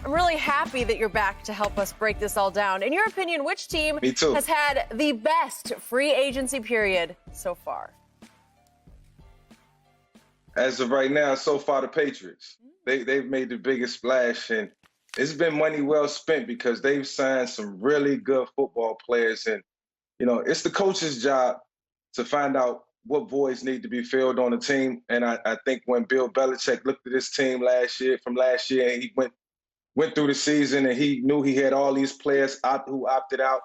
I'm really happy that you're back to help us break this all down. In your opinion, which team has had the best free agency period so far? As of right now, so far, the Patriots. They've made the biggest splash, and it's been money well spent because they've signed some really good football players. And, you know, it's the coach's job to find out what voids need to be filled on the team. And I think when Bill Belichick looked at his team from last year, and he went through the season and he knew he had all these players who opted out,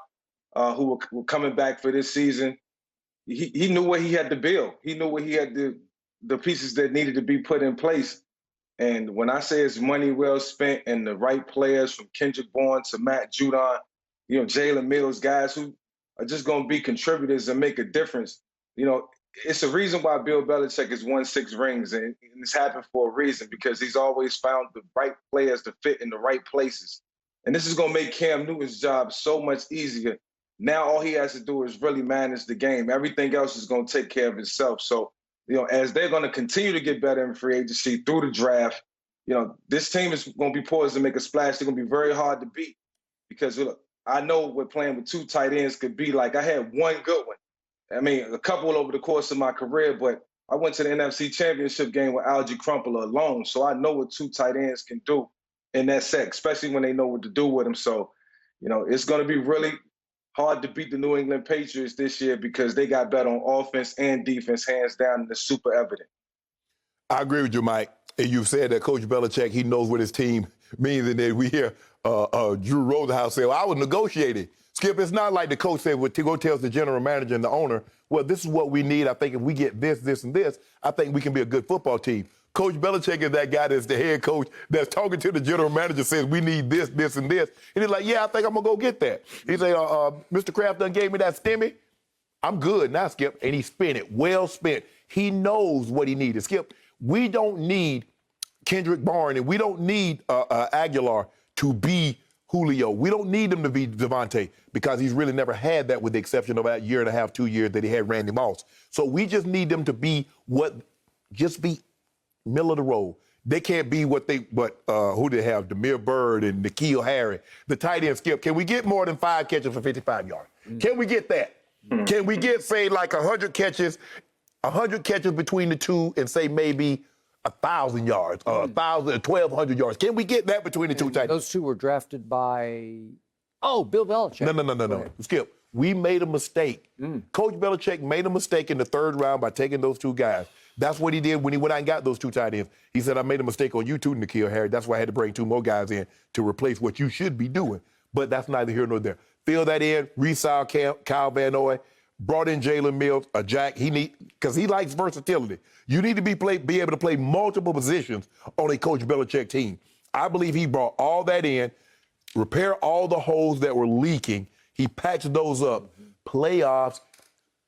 who were coming back for this season, he knew what he had to build. He knew what he had the pieces that needed to be put in place. And when I say it's money well spent and the right players from Kendrick Bourne to Matt Judon, you know, Jalen Mills, guys who are just going to be contributors and make a difference. You know, it's a reason why Bill Belichick has won 6 rings, and it's happened for a reason because he's always found the right players to fit in the right places. And this is going to make Cam Newton's job so much easier. Now all he has to do is really manage the game. Everything else is going to take care of itself. So, you know, as they're going to continue to get better in free agency through the draft, you know, this team is going to be poised to make a splash. They're going to be very hard to beat because, look, I know what playing with 2 tight ends could be like. I had one good one. I mean, a couple over the course of my career, but I went to the NFC Championship game with Algie Crumpler alone, so I know what 2 tight ends can do in that set, especially when they know what to do with them. So, you know, it's going to be really hard to beat the New England Patriots this year because they got better on offense and defense, hands down, and it's super evident. I agree with you, Mike. And you said that Coach Belichick, he knows what his team means, and then we hear Drew Rosenhaus say, well, I was negotiating. Skip, it's not like the coach said, well, go tells the general manager and the owner, well, this is what we need. I think if we get this, this, and this, I think we can be a good football team. Coach Belichick is that guy that's the head coach that's talking to the general manager, says we need this, this, and this. And he's like, yeah, I think I'm going to go get that. He say, Mr. Kraft done gave me that stimmy. I'm good now, Skip. And he spent it, well spent. He knows what he needed. Skip, we don't need Kendrick Bourne and we don't need Aguilar to be Julio. We don't need him to be Devontae because he's really never had that with the exception of that year and a half, 2 years that he had Randy Moss. So we just need them to be just be middle of the road. They can't be who they have, Demir Bird and N'Keal Harry, the tight end. Skip, can we get more than 5 catches for 55 yards? Can we get that? Can we get, say, like 100 catches between the two and say maybe 1,000 yards, 1,200 yards? Can we get that between the two tight ends? Those two were drafted by, Bill Belichick. No. Skip, we made a mistake. Coach Belichick made a mistake in the 3rd round by taking those 2 guys. That's what he did when he went out and got those 2 tight ends. He said, I made a mistake on you too, N'Keal Harry. That's why I had to bring 2 more guys in to replace what you should be doing. But that's neither here nor there. Fill that in, re-signed Kyle Van Noy, brought in Jalen Mills, a Jack. Because he likes versatility. You need to be able to play multiple positions on a Coach Belichick team. I believe he brought all that in, repair all the holes that were leaking. He patched those up. Playoffs,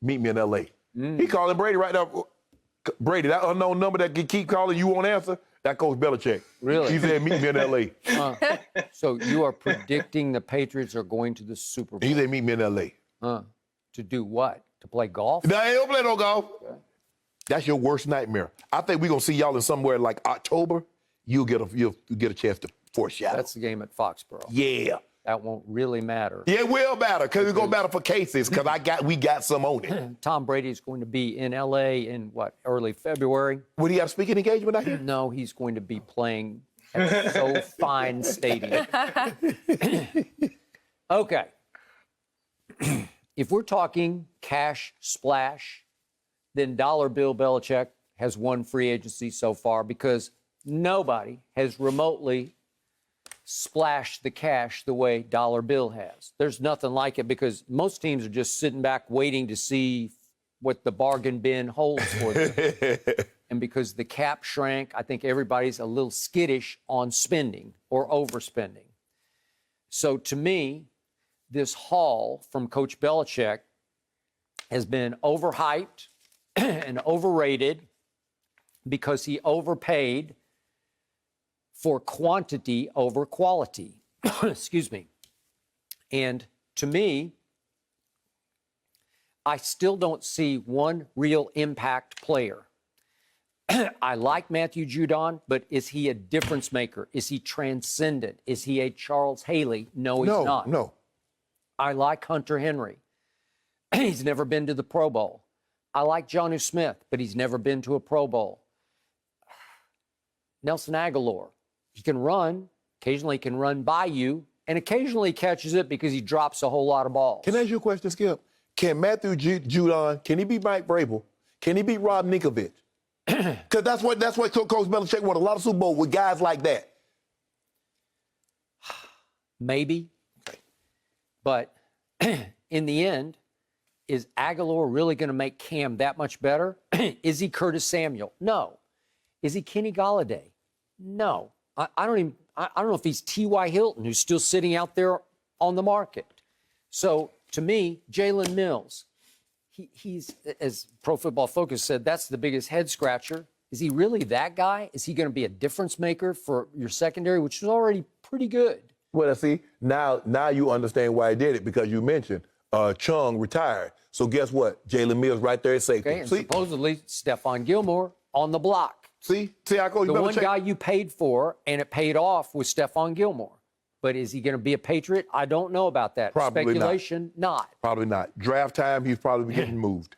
meet me in L.A. He calling Brady right now. Brady, that unknown number that you keep calling, you won't answer, that Coach Belichick. Really? He said, meet me in L.A. So you are predicting the Patriots are going to the Super Bowl? He said, meet me in L.A. To do what? To play golf? No, he don't play no golf. Okay. That's your worst nightmare. I think we're going to see y'all in somewhere like October. You'll get a chance to foreshadow. That's the game at Foxborough. Yeah. That won't really matter. Yeah, it will matter because it's going to matter for cases because we got some on it. Tom Brady's going to be in L.A. in, early February? Would he have a speaking engagement out here? No, he's going to be playing at SoFi Stadium. Okay. If we're talking cash splash, then Dollar Bill Belichick has won free agency so far because nobody has remotely splashed the cash the way Dollar Bill has. There's nothing like it because most teams are just sitting back waiting to see what the bargain bin holds for them. And because the cap shrank, I think everybody's a little skittish on spending or overspending. So to me, this haul from Coach Belichick has been overhyped and overrated because he overpaid for quantity over quality. Excuse me. And to me, I still don't see one real impact player I like Matthew Judon, but is he a difference maker? Is he transcendent? Is he a Charles Haley? No, he's not. No. I like Hunter Henry. He's never been to the Pro Bowl. I like Jonnu Smith, but he's never been to a Pro Bowl. Nelson Aguilar, he can run. Occasionally he can run by you, and occasionally he catches it because he drops a whole lot of balls. Can I ask you a question, Skip? Can Matthew Judon, can he beat Mike Vrabel? Can he beat Rob Ninkovich? Because that's what Coach Belichick won a lot of Super Bowls with guys like that. Maybe. Okay. But in the end, is Aguilar really going to make Cam that much better? Is he Curtis Samuel? No. Is he Kenny Golladay? No. I don't know if he's T.Y. Hilton, who's still sitting out there on the market. So, to me, Jalen Mills, he's, as Pro Football Focus said, that's the biggest head scratcher. Is he really that guy? Is he going to be a difference maker for your secondary, which is already pretty good? Well, see, now you understand why I did it, because you mentioned Chung retired. So guess what? Jalen Mills right there at safety. Okay, and supposedly Stephon Gilmore on the block. See how Coach Belichick... The one guy you paid for, and it paid off, was Stephon Gilmore. But is he going to be a Patriot? I don't know about that. Probably Speculation, not. Probably not. Draft time, he's probably getting moved.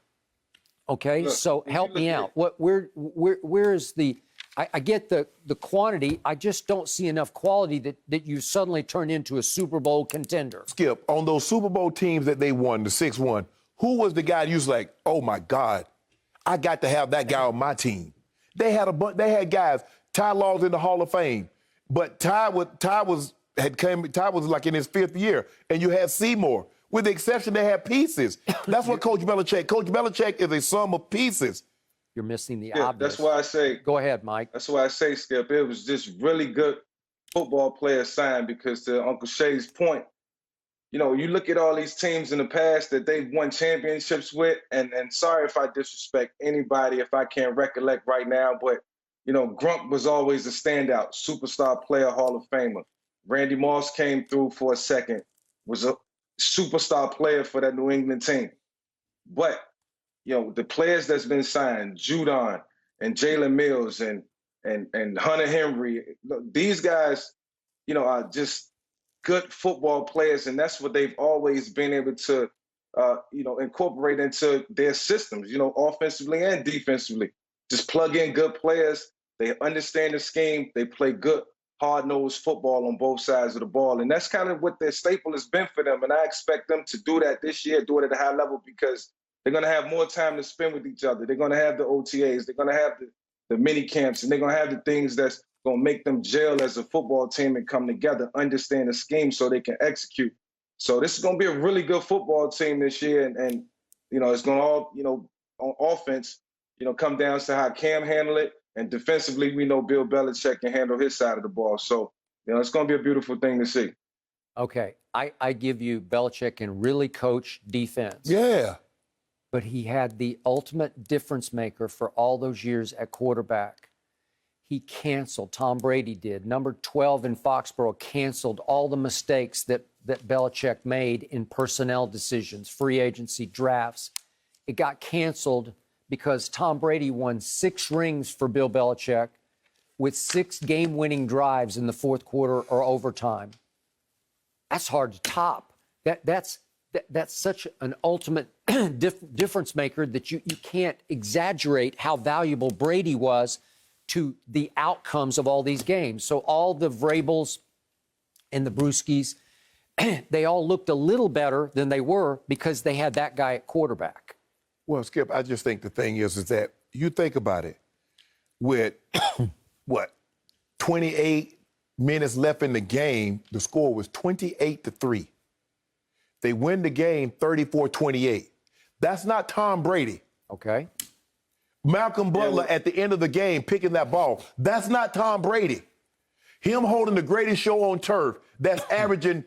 Okay, Look, so help me out. Where is the... I get the quantity. I just don't see enough quality that you suddenly turn into a Super Bowl contender. Skip, on those Super Bowl teams that they won, the 6-1, who was the guy you was like, oh, my God, I got to have that guy on my team? They had guys. Ty Law's in the Hall of Fame, but Ty was like in his 5th year, and you had Seymour. With the exception, they had pieces. That's what Coach Belichick is a sum of pieces. You're missing the Yeah, obvious. that's why I say. Go ahead, Mike. That's why I say, Skip, it was just really good football players signed, because to Uncle Shay's point, you know, you look at all these teams in the past that they've won championships with, and sorry if I disrespect anybody if I can't recollect right now, but, you know, Grump was always a standout, superstar player, Hall of Famer. Randy Moss came through for a second, was a superstar player for that New England team. But, you know, the players that's been signed, Judon and Jalen Mills and Hunter Henry, these guys, you know, are just good football players, and that's what they've always been able to, you know, incorporate into their systems, you know, offensively and defensively. Just plug in good players. They understand the scheme. They play good, hard-nosed football on both sides of the ball, and that's kind of what their staple has been for them, and I expect them to do that this year, do it at a high level, because they're going to have more time to spend with each other. They're going to have the OTAs. They're going to have the mini camps, and they're going to have the things that's going to make them gel as a football team and come together, understand the scheme so they can execute. So this is going to be a really good football team this year. And you know, it's going to all, you know, on offense, you know, come down to how Cam handle it. And defensively, we know Bill Belichick can handle his side of the ball. So, you know, it's going to be a beautiful thing to see. Okay, I give you Belichick can really coach defense. Yeah. But he had the ultimate difference maker for all those years at quarterback. He canceled, Tom Brady did. Number 12 in Foxborough canceled all the mistakes that Belichick made in personnel decisions, free agency, drafts. It got canceled because Tom Brady won 6 rings for Bill Belichick with 6 game-winning drives in the fourth quarter or overtime. That's hard to top. That's such an ultimate difference maker that you can't exaggerate how valuable Brady was to the outcomes of all these games. So all the Vrabels and the Brewskis, they all looked a little better than they were because they had that guy at quarterback. Well, Skip, I just think the thing is that you think about it, with, 28 minutes left in the game, the score was 28-3. They win the game 34-28. That's not Tom Brady. Okay. Malcolm Butler at the end of the game picking that ball. That's not Tom Brady. Him holding the greatest show on turf that's averaging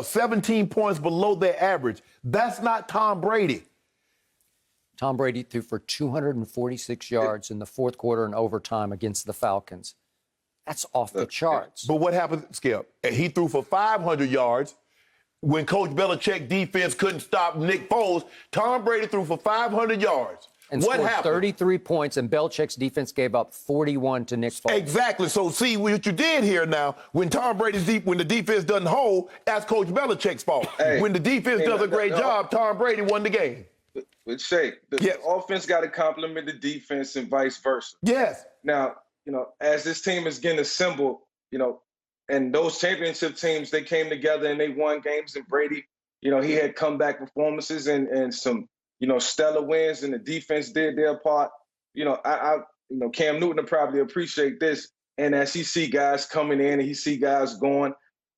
17 points below their average. That's not Tom Brady. Tom Brady threw for 246 yards in the fourth quarter and overtime against the Falcons. That's off the charts. But what happened, Skip? He threw for 500 yards. When Coach Belichick defense couldn't stop Nick Foles, Tom Brady threw for 500 yards. and what scored happened? 33 points, and Belichick's defense gave up 41 to Nick Foles. Exactly. So see what you did here now. When Tom Brady's when the defense doesn't hold, that's Coach Belichick's fault. Hey, when the defense does a great job, Tom Brady won the game. But Shay, the offense got to complement the defense and vice versa. Yes. Now, as this team is getting assembled, and those championship teams, they came together and they won games. And Brady, he had comeback performances and some, stellar wins, and the defense did their part. Cam Newton will probably appreciate this. And as he see guys coming in and he see guys going,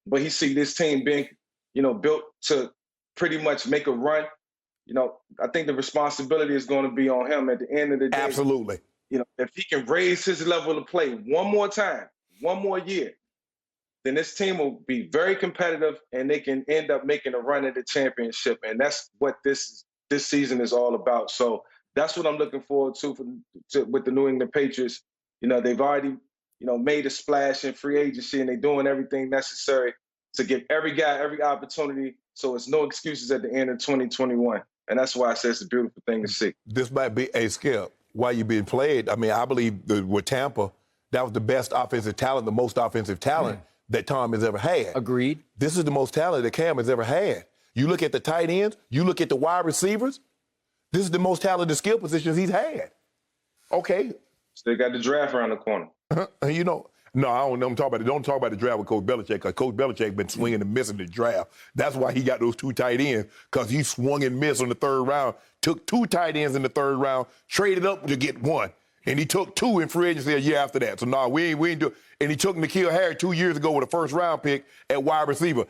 but he see this team being, built to pretty much make a run. I think the responsibility is going to be on him at the end of the day. Absolutely. If he can raise his level of play one more time, one more year, then this team will be very competitive and they can end up making a run at the championship. And that's what this season is all about. So that's what I'm looking forward to with the New England Patriots. They've already, made a splash in free agency, and they're doing everything necessary to give every guy every opportunity. So it's no excuses at the end of 2021. And that's why I say it's a beautiful thing to see. This might be a Skip. While you've been played, I mean, I believe with Tampa, that was the best offensive talent, the most offensive talent that Tom has ever had. Agreed. This is the most talent that Cam has ever had. You look at the tight ends, you look at the wide receivers, this is the most talented skill positions he's had. Okay. Still got the draft around the corner. No, I don't talk about the draft with Coach Belichick, because Coach Belichick been swinging and missing the draft. That's why he got those two tight ends, because he swung and missed on the third round, took two tight ends in the third round, traded up to get one. And he took two in free agency a year after that. So, we ain't do it. And he took N'Keal Harry 2 years ago with a first-round pick at wide receiver.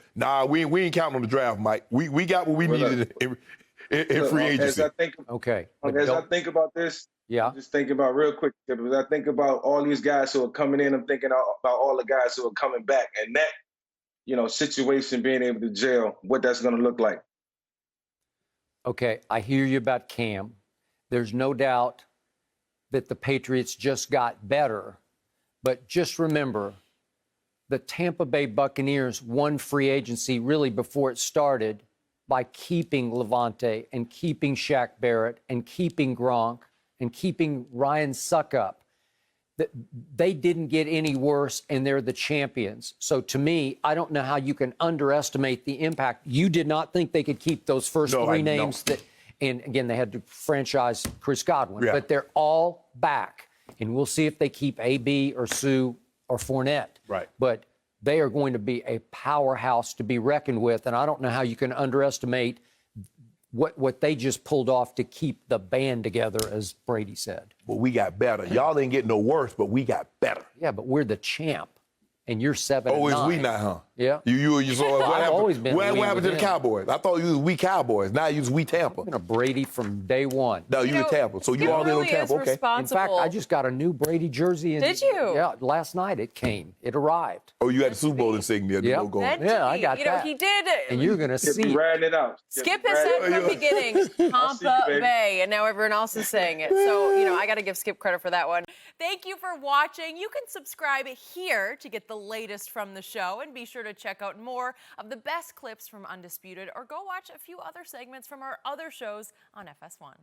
We ain't counting on the draft, Mike. We got what we needed in free agency. As I think about this, yeah. Just thinking about real quick, as I think about all these guys who are coming in, I'm thinking about all the guys who are coming back, and that, situation being able to jail, what that's going to look like. Okay, I hear you about Cam. There's no doubt that the Patriots just got better, but just remember, the Tampa Bay Buccaneers won free agency really before it started by keeping Levante and keeping Shaq Barrett and keeping Gronk and keeping Ryan Suckup. They didn't get any worse, and they're the champions. So to me, I don't know how you can underestimate the impact. You did not think they could keep those first three names that, and again, they had to franchise Chris Godwin, but they're all back. And we'll see if they keep AB or Sue or Fournette. Right. But they are going to be a powerhouse to be reckoned with, and I don't know how you can underestimate what they just pulled off to keep the band together, as Brady said. But we got better. Y'all ain't getting no worse, but we got better. Yeah, but we're the champ, and you're 7-9. Oh, it's we not, huh? Yeah. You saw what happened. Always been what happened to the Cowboys? I thought you was we Cowboys. Now you was we Tampa. I've been a Brady from day one. No, you were Tampa. So you all in on Tampa, okay? In fact, I just got a new Brady jersey. Did you? Yeah, last night it came. It arrived. Oh, you had the Super Bowl insignia. Yeah, I got that. He did. And you're going to see. Riding it out. Skip has said from the beginning, Tampa Bay, and now everyone else is saying it. So, I got to give Skip credit for that one. Thank you for watching. You can subscribe here to get the latest from the show, and be sure to check out more of the best clips from Undisputed, or go watch a few other segments from our other shows on FS1.